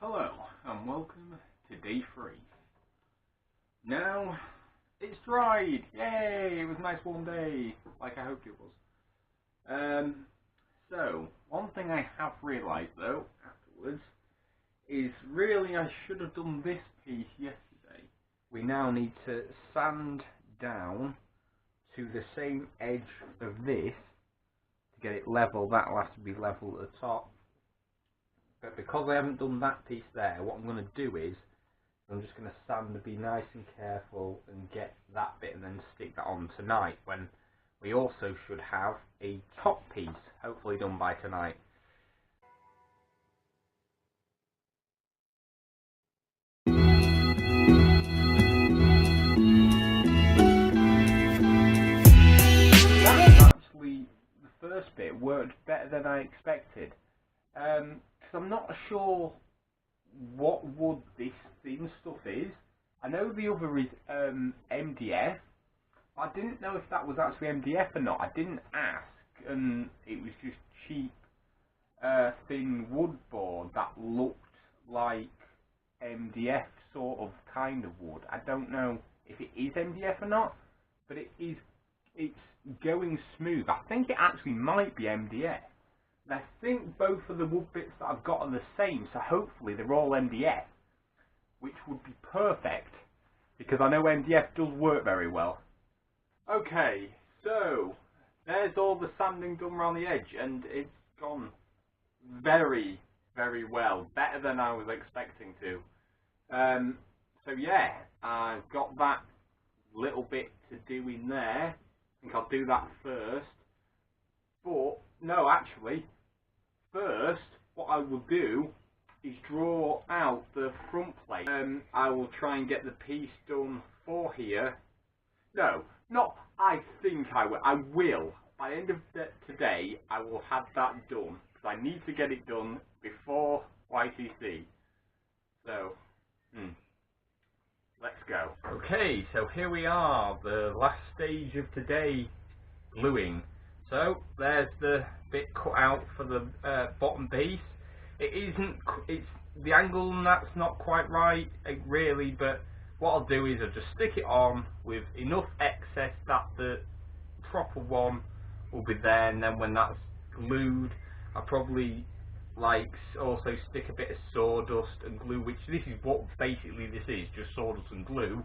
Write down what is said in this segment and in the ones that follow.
Hello and welcome to day 3. Now it's dried! Yay! It was a nice warm day, like I hoped it was. So one thing I have realised though afterwards is really I should have done this piece yesterday. We now need to sand down to the same edge of this to get it level. That'll have to be level at the top. But because I haven't done that piece there, what I'm going to do is I'm just going to sand and be nice and careful and get that bit and then stick that on tonight, when we also should have a top piece hopefully done by tonight. Actually, the first bit worked better than I expected. I'm not sure what wood this thin stuff is. I know the other is MDF. I didn't know if that was actually MDF or not. I didn't ask, and it was just cheap thin wood board that looked like MDF sort of kind of wood. I don't know if it is MDF or not, but it's going smooth. I think it actually might be MDF. And I think both of the wood bits that I've got are the same, so hopefully they're all MDF, which would be perfect, because I know MDF does work very well. Okay, so there's all the sanding done around the edge, and it's gone very, very well, better than I was expecting to. So yeah, I've got that little bit to do in there. I think I'll do that first. But no, actually, first what I will do is draw out the front plate. I will try and get the piece done for here. No, not I think I will. I will. By the end of today, I will have that done, because I need to get it done before YTC. So, let's go. Okay, so here we are, the last stage of today, gluing. So there's the bit cut out for the bottom piece. It's the angle and that's not quite right really, but what I'll do is I'll just stick it on with enough excess that the proper one will be there, and then when that's glued, I'll probably also stick a bit of sawdust and glue, which this is what basically this is, just sawdust and glue,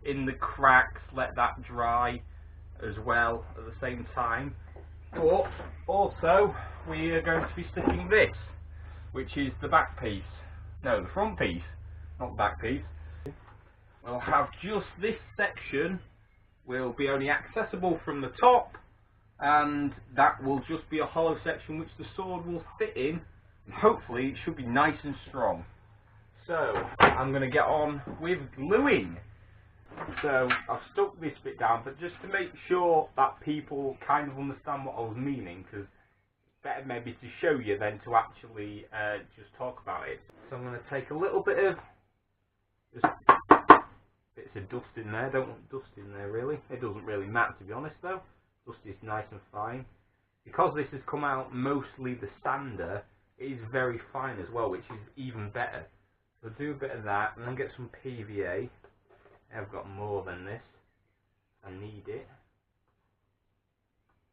in the cracks, let that dry as well at the same time. But also we are going to be sticking this, which is the back piece. No, the front piece, not the back piece. We'll have just this section will be only accessible from the top, and that will just be a hollow section which the sword will fit in, and hopefully it should be nice and strong. So I'm going to get on with gluing. So I've stuck this bit down, but just to make sure that people kind of understand what I was meaning, because it's better maybe to show you than to actually just talk about it. So I'm going to take a little bit of bits of dust in there. Don't want dust in there really. It doesn't really matter, to be honest though. Dust is nice and fine. Because this has come out mostly the sander, it is very fine as well, which is even better. So do a bit of that, and then get some PVA. I've got more than this. I need it.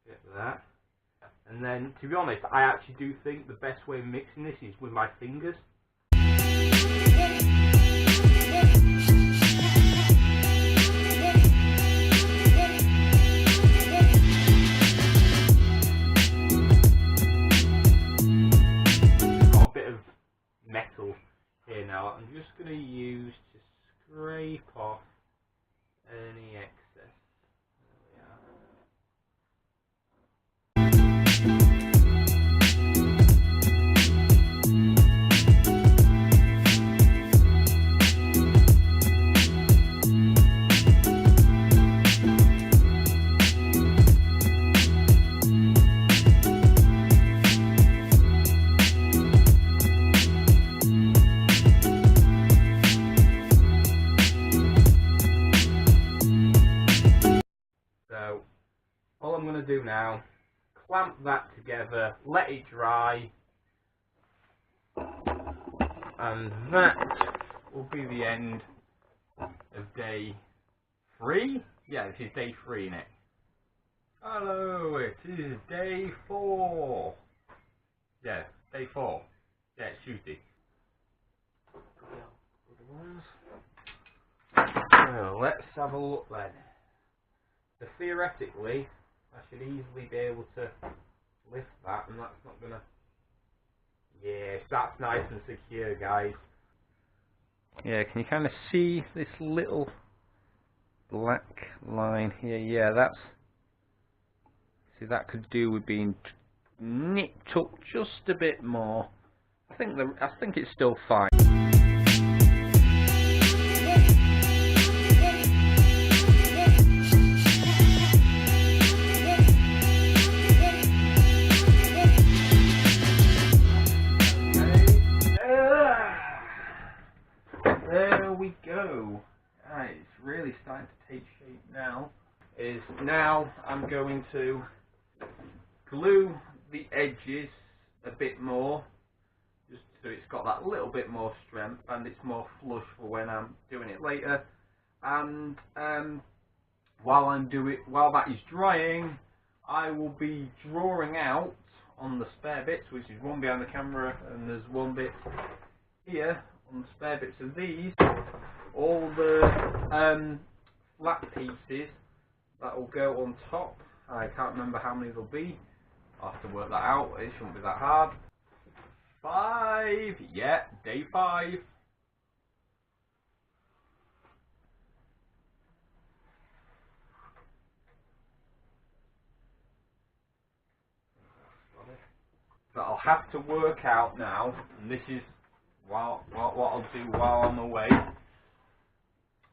Get that. And then, to be honest, I actually do think the best way of mixing this is with my fingers. Got a bit of metal here now. I'm just going to use to scrape off any excess. All I'm going to do now, clamp that together, let it dry, And that will be the end of day 3. Yeah, this is day 3, innit? Hello, it is day 4. Yeah, day 4. Yeah, it's Tuesday. So let's have a look then. So theoretically, I should easily be able to lift that, and that's not gonna. Yes, that's nice and secure, guys. Yeah, can you kind of see this little black line here? Yeah, that's. See, that could do with being nipped up just a bit more. I think it's still fine. There we go. Right, it's really starting to take shape now. Now I'm going to glue the edges a bit more, just so it's got that little bit more strength and it's more flush for when I'm doing it later. And while that is drying, I will be drawing out on the spare bits, which is one behind the camera and there's one bit here on the spare bits of these, all the flat pieces that will go on top. I can't remember how many there'll be. I'll have to work that out. It shouldn't be that hard. 5, yeah, day 5. But I'll have to work out now, and this is what I'll do while I'm away.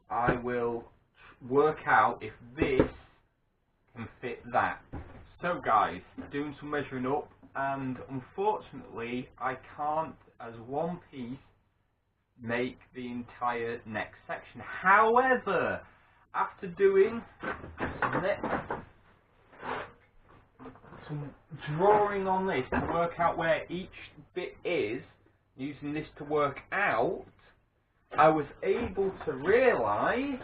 I will work out if this can fit that. So guys, doing some measuring up, and unfortunately I can't as one piece make the entire neck section. However, after doing some drawing on this to work out where each bit is, using this to work out, I was able to realise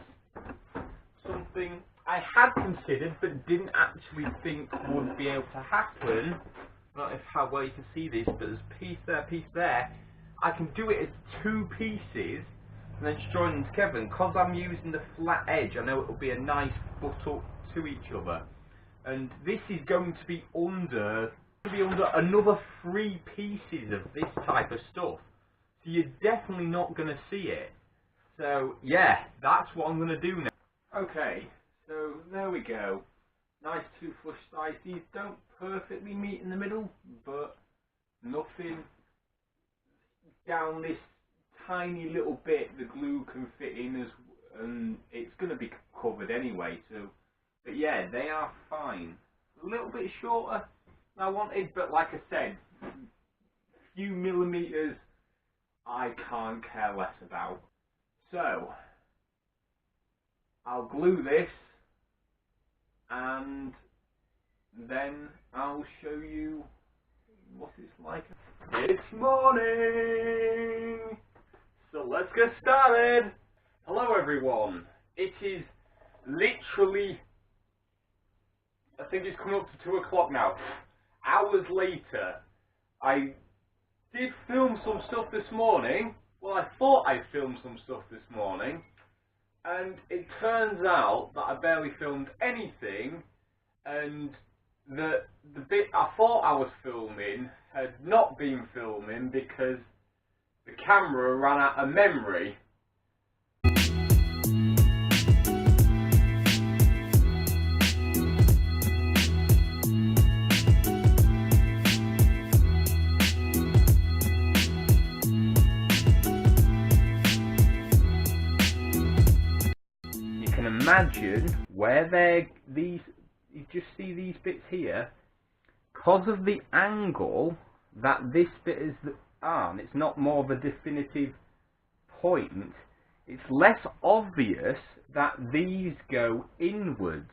something I had considered but didn't actually think would be able to happen. I don't know how well you can see this, but there's a piece there. I can do it as 2 pieces and then just join them together. And because I'm using the flat edge, I know it will be a nice butt up to each other. And this is going to be under another 3 pieces of this type of stuff. So you're definitely not going to see it. So yeah, that's what I'm going to do now. Okay. So there we go. Nice 2 flush sides. These don't perfectly meet in the middle, but nothing down this tiny little bit the glue can fit in, and it's going to be covered anyway. So, but yeah, they are fine. A little bit shorter than I wanted, but like I said, a few millimeters I can't care less about. So I'll glue this, and then I'll show you what it's like. It's morning, so let's get started. Hello everyone. It is literally, I think it's coming up to 2 o'clock now. Hours later. I did film some stuff this morning. Well, I thought I filmed some stuff this morning. And it turns out that I barely filmed anything, and the bit I thought I was filming had not been filming because the camera ran out of memory. Imagine where you just see these bits here, because of the angle that this bit is on, it's not more of a definitive point, it's less obvious that these go inwards,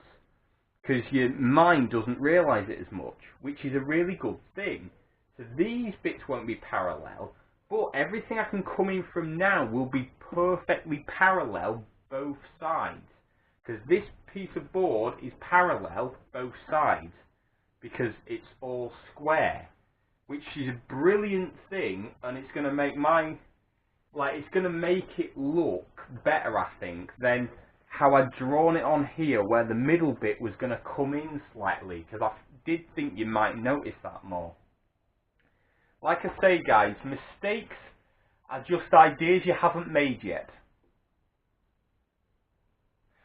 because your mind doesn't realise it as much, which is a really good thing. So these bits won't be parallel, But everything I can come in from now will be perfectly parallel both sides. Because this piece of board is parallel both sides. Because it's all square. Which is a brilliant thing, and it's going to make it's going to make it look better, I think, than how I'd drawn it on here, where the middle bit was going to come in slightly, because I did think you might notice that more. Like I say, guys, mistakes are just ideas you haven't made yet.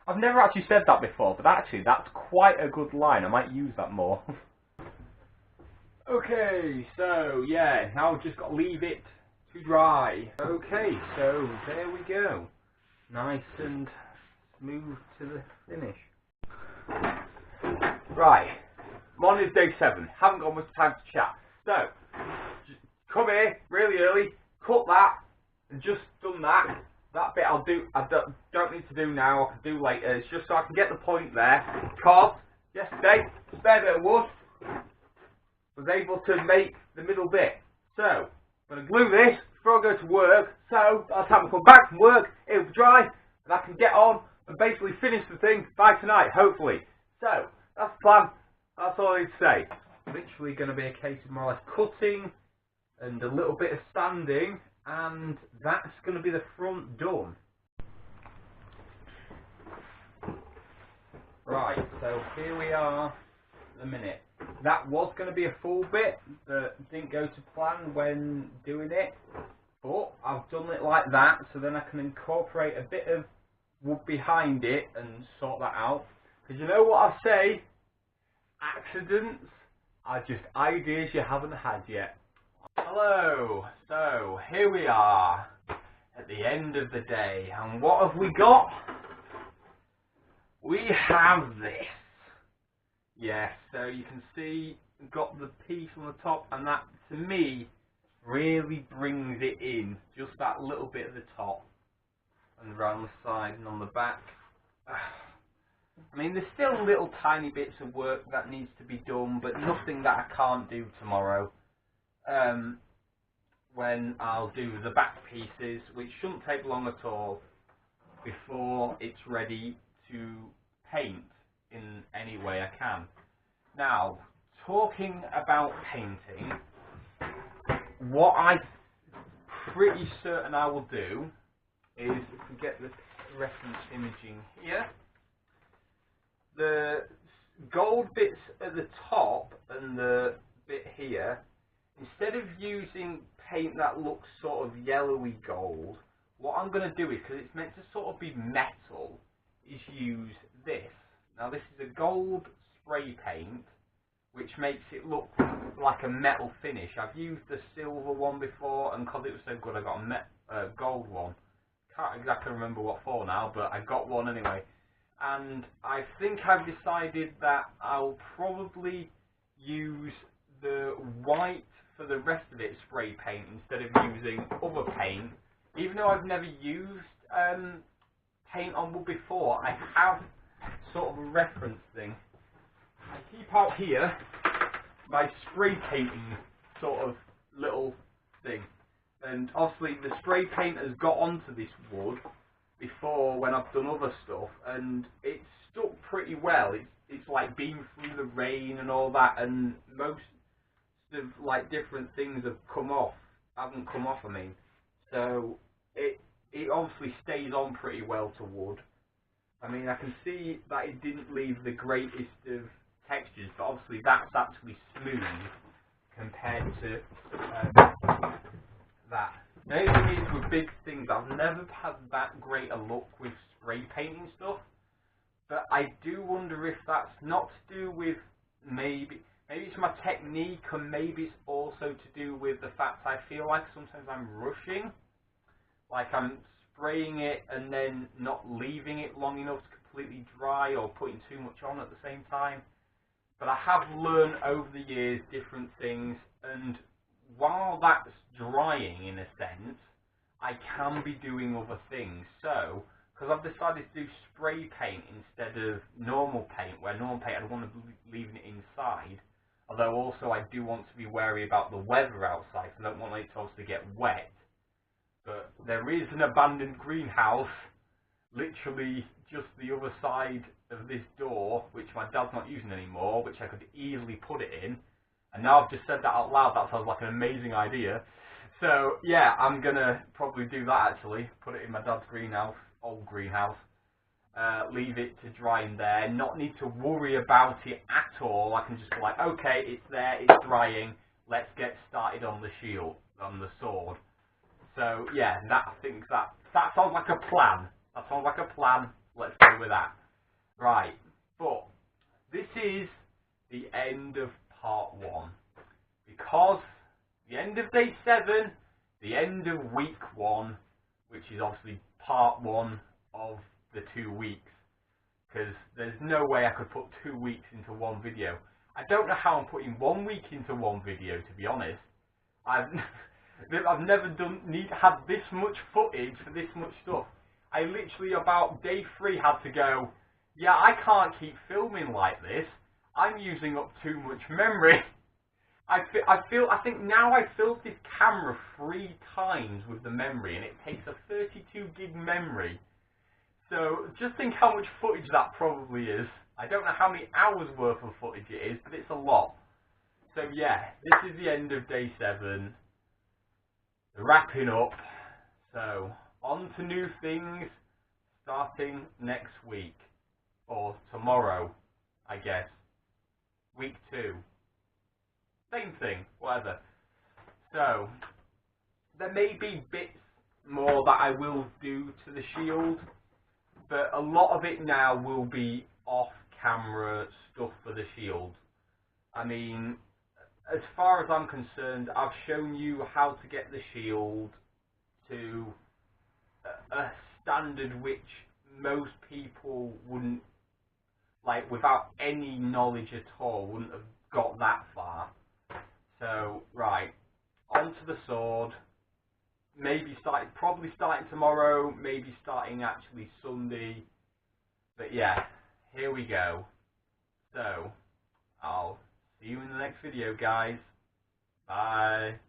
I've never actually said that before, but actually that's quite a good line. I might use that more. Okay, so yeah, now I've just got to leave it to dry. Okay, so there we go. Nice and smooth to the finish. Right, morning is day 7. Haven't got much time to chat. So, just come here really early, cut that, and just done that. That bit I don't need to do now, I can do later. It's just so I can get the point there. Because yesterday, spare bit of wood, was able to make the middle bit. So, I'm going to glue this before I go to work, so by the time I come back from work, it'll be dry, and I can get on and basically finish the thing by tonight, hopefully. So, that's the plan, that's all I need to say. Literally going to be a case of more or less cutting, and a little bit of sanding, and that's going to be the front done. Right, so here we are in a minute. That was going to be a full bit that didn't go to plan when doing it, but I've done it like that so then I can incorporate a bit of wood behind it and sort that out. Because you know what I say, accidents are just ideas you haven't had yet. Hello, so here we are at the end of the day, and what have we got? We have this. Yes, so you can see we've got the piece on the top, and that to me really brings it in, just that little bit at the top and around the side and on the back. I mean, there's still little tiny bits of work that needs to be done, but nothing that I can't do tomorrow when I'll do the back pieces, which shouldn't take long at all before it's ready to paint in any way I can. Now, talking about painting, what I'm pretty certain I will do is, if we get the reference imaging here, the gold bits at the top and the bit here, instead of using paint that looks sort of yellowy gold, what I'm going to do is, because it's meant to sort of be metal, is use this. Now this is a gold spray paint, which makes it look like a metal finish. I've used the silver one before, and because it was so good I got a gold one. Can't exactly remember what for now, but I got one anyway. And I think I've decided that I'll probably use the white for the rest of it, spray paint, instead of using other paint. Even though I've never used paint on wood before, I have sort of a reference thing. I keep out here my spray painting sort of little thing, and obviously the spray paint has got onto this wood before when I've done other stuff, and it's stuck pretty well. It's like been through the rain and all that, and most of like different things haven't come off, I mean, so it obviously stays on pretty well to wood. I mean, I can see that it didn't leave the greatest of textures, but obviously that's actually smooth compared to that. Now, the thing is with big things, I've never had that great a look with spray painting stuff, but I do wonder if that's not to do with maybe it's my technique, or maybe it's also to do with the fact I feel like sometimes I'm rushing, like I'm spraying it and then not leaving it long enough to completely dry, or putting too much on at the same time. But I have learned over the years different things, and while that's drying in a sense, I can be doing other things. So, because I've decided to do spray paint instead of normal paint, where normal paint I'd want to be leaving it inside, although also I do want to be wary about the weather outside, because I don't want it to obviously get wet. there is an abandoned greenhouse literally just the other side of this door, which my dad's not using anymore, which I could easily put it in. And now I've just said that out loud, that sounds like an amazing idea. So yeah, I'm gonna probably do that actually. Put it in my dad's greenhouse, old greenhouse. Leave it to dry in there. Not need to worry about it at all. I can just be like, okay, it's there, it's drying. Let's get started on the shield, on the sword. So yeah, I think that sounds like a plan. That sounds like a plan. Let's go with that. Right, but this is the end of part 1. Because the end of day 7, the end of week 1, which is obviously part 1 of the 2 weeks. Because there's no way I could put 2 weeks into one video. I don't know how I'm putting 1 week into one video, to be honest. I've never had this much footage for this much stuff. I literally about day 3 had to go, yeah, I can't keep filming like this. I'm using up too much memory. I think now I filled this camera 3 times with the memory, and it takes a 32 gig memory. So just think how much footage that probably is. I don't know how many hours worth of footage it is, but it's a lot. So yeah, this is the end of day 7. Wrapping up. So on to new things starting next week. Or tomorrow, I guess. Week 2. Same thing, whatever. So, there may be bits more that I will do to the shield, but a lot of it now will be off-camera stuff for the shield. I mean, as far as I'm concerned, I've shown you how to get the shield to a standard which most people wouldn't, like, without any knowledge at all, wouldn't have got that far. So, right, onto the sword. Probably starting tomorrow, maybe starting actually Sunday. But yeah, here we go. So, I'll see you in the next video, guys. Bye.